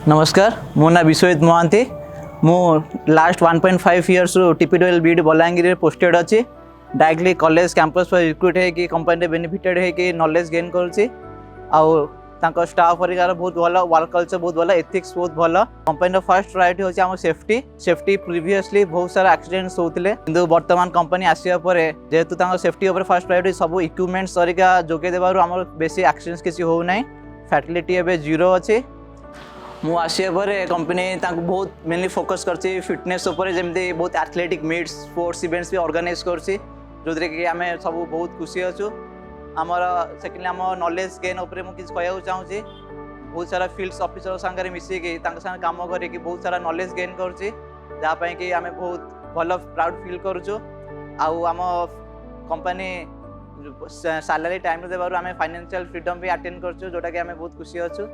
नमस्कार मो ना विश्वजित महांती मु लास्ट 1.5 इयर्स टीपीडब्ल्यू बीड बलांगीर पोस्टेड अच्छी डायरेक्टली कॉलेज कैंपस पर रिक्रुट है कंपनी बेनिफिटेड है नॉलेज गेन कर स्टाफ हरिकार बहुत भल वर्क कल्चर बहुत भल एथिक्स बहुत भल कंपनी फर्स्ट प्रायोरिटी होची आम सेफ्टी प्रीवियसली बहुत सारा एक्सीडेंट्स होते किंतु वर्तमान कंपनी आसिया परे जेहेतु सेफ्टी ऊपर फर्स्ट प्रायोरिटी सब इक्विपमेंट्स हरिका जोगे देबारु आमर बेसी एक्सीडेंट्स किसी हो नाही फैटिलिटी एबे जीरो अच्छी मु आसिया पर कंपनी बहुत मेनली फोकस करछि फिटनेस उपर जमती बहुत एथलेटिक मीट्स स्पोर्ट्स इवेंट्स भी ऑर्गेनाइज करछि जोदरे कि आमे सब बहुत खुशी अछु आमर सेकेंडली आम नॉलेज गेन उपर मु किछ कहया चाहूछि बहुत सारा फील्ड्स ऑफिसर संगे मिसिकी संगे काम करिकी बहुत सारा नॉलेज गेन करछि जहाँ पई कि आमे बहुत भल प्राउड फील करछु आउ आम कंपनी सैलरी टाइम देबारु आमे फाइनेंशियल फ्रीडम भी अटेंड करछु जोटा कि आमे बहुत खुशी अछु।